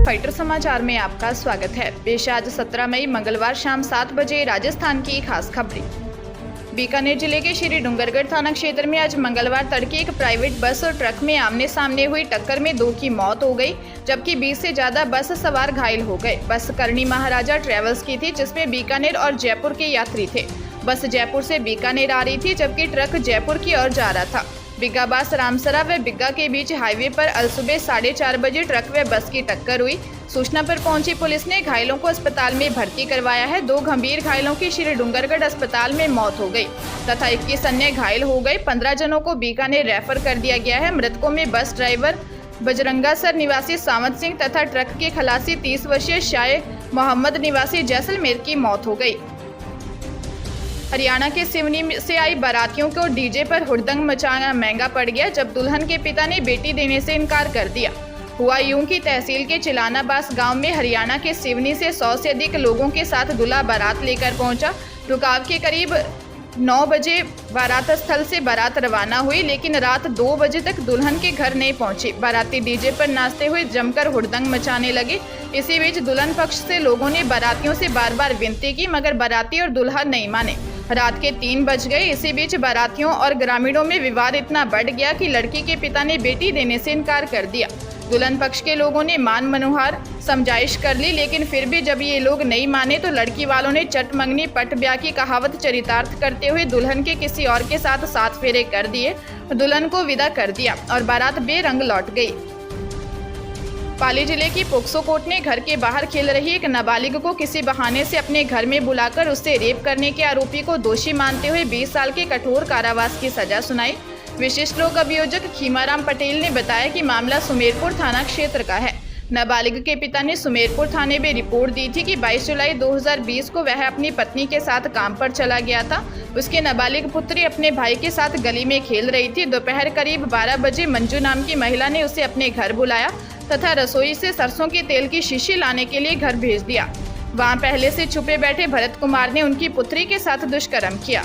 Fighter समाचार में आपका स्वागत है। पेश आज 17 मई मंगलवार शाम 7 बजे राजस्थान की खास खबरें। बीकानेर जिले के श्री डूंगरगढ़ थाना क्षेत्र में आज मंगलवार तड़के एक प्राइवेट बस और ट्रक में आमने सामने हुई टक्कर में 2 की मौत हो गई, जबकि 20 से ज्यादा बस सवार घायल हो गए। बस करनी महाराजा ट्रेवल्स की थी, जिसमें बीकानेर और जयपुर के यात्री थे। बस जयपुर से बीकानेर आ रही थी, जबकि ट्रक जयपुर की ओर जा रहा था। बिग्गाबास रामसरा व बिग्गा के बीच हाईवे पर अलसुबह 4:30 बजे ट्रक व बस की टक्कर हुई। सूचना पर पहुंची पुलिस ने घायलों को अस्पताल में भर्ती करवाया है। 2 गंभीर घायलों की श्री डूंगरगढ़ अस्पताल में मौत हो गई तथा 21 अन्य घायल हो गए। 15 जनों को बीकानेर रेफर कर दिया गया है। मृतकों में बस ड्राइवर बजरंगासर निवासी सावंत सिंह तथा ट्रक के खलासी 30 वर्षीय शाह मोहम्मद निवासी जैसलमेर की मौत हो गई। हरियाणा के सिवनी से आई बारातियों को डीजे पर हुड़दंग मचाना महंगा पड़ गया, जब दुल्हन के पिता ने बेटी देने से इनकार कर दिया। हुआ यूं कि तहसील के चिलानाबास गांव में हरियाणा के सिवनी से 100 से अधिक लोगों के साथ दूल्हा बारात लेकर पहुंचा। रुकाव के करीब 9 बजे बारात स्थल से बारात रवाना हुई, लेकिन रात 2 बजे तक दुल्हन के घर नहीं पहुंची। बाराती डीजे पर नाचते हुए जमकर हुड़दंग मचाने लगे। इसी बीच दुल्हन पक्ष से लोगों ने बारातियों से बार बार विनती की, मगर बाराती और दुल्हा नहीं माने। रात के 3 बज गए। इसी बीच बारातियों और ग्रामीणों में विवाद इतना बढ़ गया कि लड़की के पिता ने बेटी देने से इनकार कर दिया। दुल्हन पक्ष के लोगों ने मान मनोहार समझाइश कर ली, लेकिन फिर भी जब ये लोग नहीं माने तो लड़की वालों ने चट मंगनी पट ब्याह की कहावत चरितार्थ करते हुए दुल्हन के किसी और के साथ 7 फेरे कर दिए, दुल्हन को विदा कर दिया और बारात बेरंग लौट गई। पाली जिले की पोक्सो कोर्ट ने घर के बाहर खेल रही एक नाबालिग को किसी बहाने से अपने घर में बुलाकर उससे रेप करने के आरोपी को दोषी मानते हुए 20 साल के कठोर कारावास की सजा सुनाई। विशिष्ट लोक अभियोजक खीमाराम पटेल ने बताया कि मामला सुमेरपुर थाना क्षेत्र का है। नाबालिग के पिता ने सुमेरपुर थाने में रिपोर्ट दी थी कि 22 जुलाई 2020 को वह अपनी पत्नी के साथ काम पर चला गया था। उसकी नाबालिग पुत्री अपने भाई के साथ गली में खेल रही थी। दोपहर करीब 12 बजे मंजू नाम की महिला ने उसे अपने घर बुलाया तथा रसोई से सरसों के तेल की शीशी लाने के लिए घर भेज दिया। वहां पहले से छुपे बैठे भरत कुमार ने उनकी पुत्री के साथ दुष्कर्म किया।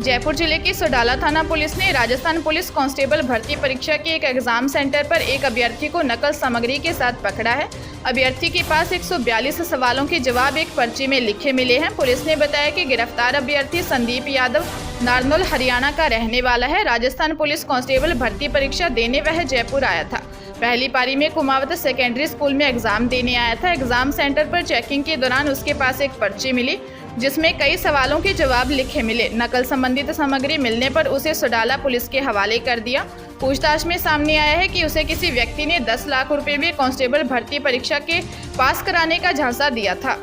जयपुर जिले की सोडाला थाना पुलिस ने राजस्थान पुलिस कांस्टेबल भर्ती परीक्षा के एक एग्जाम सेंटर पर एक अभ्यर्थी को नकल सामग्री के साथ पकड़ा है। अभ्यर्थी के पास 142 सवालों के जवाब एक पर्ची में लिखे मिले हैं। पुलिस ने बताया कि गिरफ्तार अभ्यर्थी संदीप यादव नारनौल हरियाणा का रहने वाला है। राजस्थान पुलिस कांस्टेबल भर्ती परीक्षा देने वह जयपुर आया था। पहली पारी में कुमावत सेकेंडरी स्कूल में एग्जाम देने आया था। एग्जाम सेंटर पर चेकिंग के दौरान उसके पास एक पर्ची मिली, जिसमें कई सवालों के जवाब लिखे मिले। नकल संबंधित सामग्री मिलने पर उसे सोडाला पुलिस के हवाले कर दिया। पूछताछ में सामने आया है कि उसे किसी व्यक्ति ने 10 लाख रुपए में कांस्टेबल भर्ती परीक्षा के पास कराने का झांसा दिया था।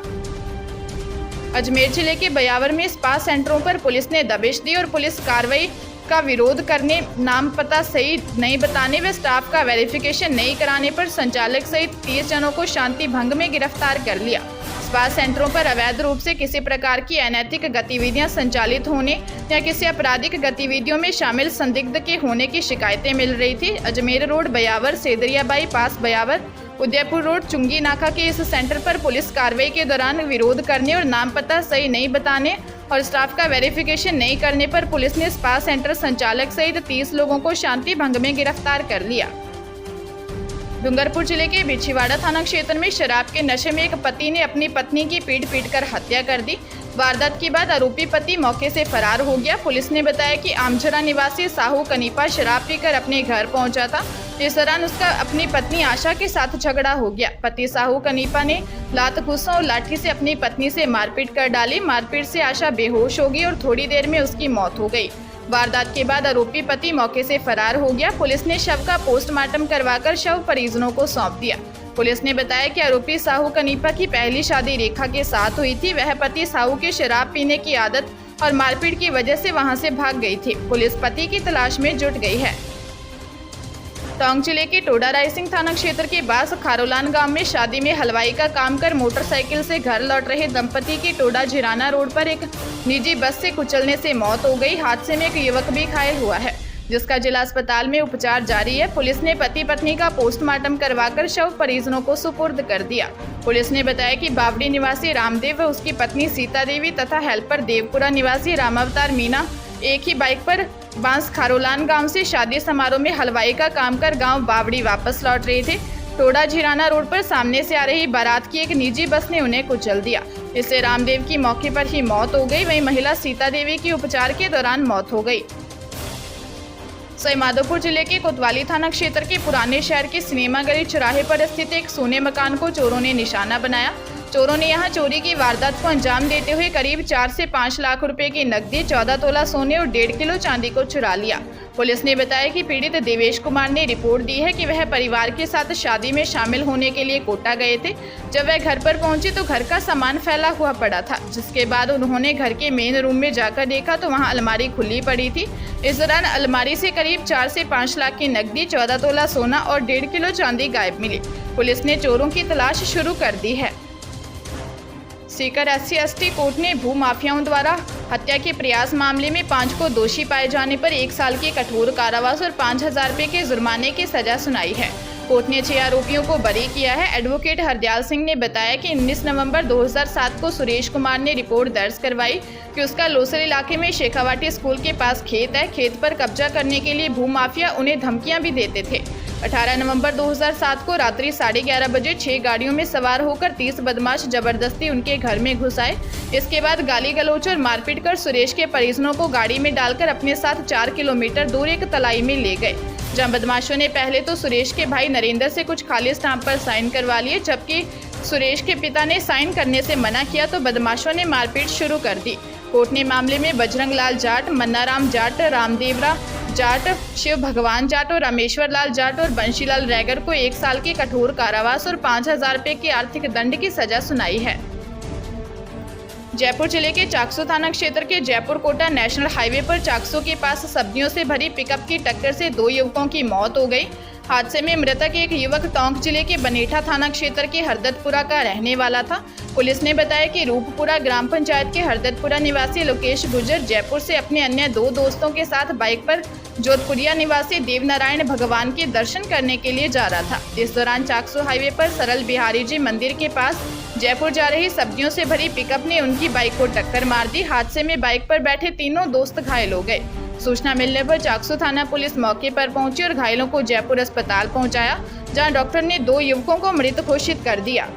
अजमेर जिले के बयावर में स्पा सेंटरों पर पुलिस ने दबिश दी और पुलिस कार्रवाई का विरोध करने, नाम पता सही नहीं बताने व स्टाफ का वेरिफिकेशन नहीं कराने पर संचालक सहित 30 जनों को शांति भंग में गिरफ्तार कर लिया। स्पा सेंटरों पर अवैध रूप से किसी प्रकार की अनैतिक गतिविधियां संचालित होने या किसी आपराधिक गतिविधियों में शामिल संदिग्ध के होने की शिकायतें मिल रही थी। अजमेर रोड बयावर, सेदरियाबाई पास बयावर, उदयपुर रोड चुंगी नाका के इस सेंटर पर पुलिस कार्रवाई के दौरान विरोध करने और नाम पता सही नहीं बताने और स्टाफ का वेरिफिकेशन नहीं करने पर पुलिस ने स्पा सेंटर संचालक सहित 30 लोगों को शांति भंग में गिरफ्तार कर लिया। डूंगरपुर जिले के बिछीवाड़ा थाना क्षेत्र में शराब के नशे में एक पति ने अपनी पत्नी की पीट-पीट हत्या कर दी। वारदात के बाद आरोपी पति मौके से फरार हो गया। पुलिस ने बताया कि आमझरा निवासी साहू कनीपा शराब पीकर अपने घर पहुंचा था। इस दौरान उसका अपनी पत्नी आशा के साथ झगड़ा हो गया। पति साहू कनीपा ने लात घुसा और लाठी से अपनी पत्नी से मारपीट कर डाली। मारपीट से आशा बेहोश हो गई और थोड़ी देर में उसकी मौत हो गई। वारदात के बाद आरोपी पति मौके से फरार हो गया। पुलिस ने शव का पोस्टमार्टम करवाकर शव परिजनों को सौंप दिया। पुलिस ने बताया कि आरोपी साहू कनीपा की पहली शादी रेखा के साथ हुई थी। वह पति साहू के शराब पीने की आदत और मारपीट की वजह से वहां से भाग गई थी। पुलिस पति की तलाश में जुट गई है। टोंक जिले के टोडा रायसिंह थाना क्षेत्र के बास खारोलान गांव में शादी में हलवाई का काम कर मोटरसाइकिल से घर लौट रहे दंपति की टोडा झिराना रोड पर एक निजी बस से कुचलने से मौत हो गई। हादसे में एक युवक भी घायल हुआ है, जिसका जिला अस्पताल में उपचार जारी है। पुलिस ने पति पत्नी का पोस्टमार्टम करवाकर शव परिजनों को सुपुर्द कर दिया। पुलिस ने बताया कि बावड़ी निवासी रामदेव व उसकी पत्नी सीता देवी तथा हेल्पर देवपुरा निवासी रामावतार मीना एक ही बाइक पर बांस खारोलान गांव से शादी समारोह में हलवाई का काम कर गांव बावड़ी वापस लौट रहे थे। टोडा झिराना रोड पर सामने से आ रही बारात की एक निजी बस ने उन्हें कुचल दिया। इससे रामदेव की मौके पर ही मौत हो गई। वहीं महिला सीता देवी की उपचार के दौरान मौत हो गई। सवाईमाधोपुर जिले के कोतवाली थाना क्षेत्र के पुराने शहर के सिनेमा गली चौराहे पर स्थित एक सोने मकान को चोरों ने निशाना बनाया। चोरों ने यहां चोरी की वारदात को अंजाम देते हुए करीब 4 से 5 लाख रुपए की नकदी, 14 तोला सोने और 1.5 किलो चांदी को चुरा लिया। पुलिस ने बताया कि पीड़ित देवेश कुमार ने रिपोर्ट दी है कि वह परिवार के साथ शादी में शामिल होने के लिए कोटा गए थे। जब वह घर पर पहुंचे तो घर का सामान फैला हुआ पड़ा था, जिसके बाद उन्होंने घर के मेन रूम में जाकर देखा तो वहां अलमारी खुली पड़ी थी। इस दौरान अलमारी से करीब 4 से 5 लाख की नकदी, 14 तोला सोना और 1.5 किलो चांदी गायब मिली। पुलिस ने चोरों की तलाश शुरू कर दी है। सीकर SC/ST कोर्ट ने भू माफियाओं द्वारा हत्या के प्रयास मामले में 5 को दोषी पाए जाने पर 1 साल के कठोर कारावास और 5,000 रुपये के जुर्माने की सजा सुनाई है। कोर्ट ने 6 आरोपियों को बरी किया है। एडवोकेट हरदयाल सिंह ने बताया कि 19 नवंबर 2007 को सुरेश कुमार ने रिपोर्ट दर्ज करवाई कि उसका लोसर इलाके में शेखावाटी स्कूल के पास खेत है। खेत पर कब्जा करने के लिए भू माफिया उन्हें धमकियां भी देते थे। 18 नवंबर 2007 को रात्रि 11:30 बजे 6 गाड़ियों में सवार होकर 30 बदमाश जबरदस्ती उनके घर में घुस आए। इसके बाद गाली गलौच और मारपीट कर सुरेश के परिजनों को गाड़ी में डालकर अपने साथ 4 किलोमीटर दूर एक तलाई में ले गए, जहां बदमाशों ने पहले तो सुरेश के भाई नरेंद्र से कुछ खाली स्टाम्प पर साइन करवा लिए। जबकि सुरेश के पिता ने साइन करने से मना किया तो बदमाशों ने मारपीट शुरू कर दी। कोर्ट ने मामले में बजरंग लाल जाट, मन्नाराम जाट, रामदेवरा जाट, शिव भगवान जाट और रामेश्वर लाल जाट और बंशीलाल रैगर को 1 साल के कठोर कारावास और 5,000 रुपये के आर्थिक दंड की सजा सुनाई है। जयपुर जिले के चाकसू थाना क्षेत्र के जयपुर कोटा नेशनल हाईवे पर चाकसू के पास सब्जियों से भरी पिकअप की टक्कर से 2 युवकों की मौत हो गई। हादसे में मृतक एक युवक टोंक जिले के बनेठा थाना क्षेत्र के हरदतपुरा का रहने वाला था। पुलिस ने बताया कि रूपपुरा ग्राम पंचायत के हरदतपुरा निवासी लोकेश गुर्जर जयपुर से अपने अन्य 2 दोस्तों के साथ बाइक पर जोधपुरिया निवासी देवनारायण भगवान के दर्शन करने के लिए जा रहा था। इस दौरान चाकसू हाईवे पर सरल बिहारी जी मंदिर के पास जयपुर जा रही सब्जियों से भरी पिकअप ने उनकी बाइक को टक्कर मार दी। हादसे में बाइक पर बैठे तीनों दोस्त घायल हो गए। सूचना मिलने पर चाकसू थाना पुलिस मौके पर पहुंची और घायलों को जयपुर अस्पताल पहुंचाया, जहां डॉक्टर ने 2 युवकों को मृत घोषित कर दिया।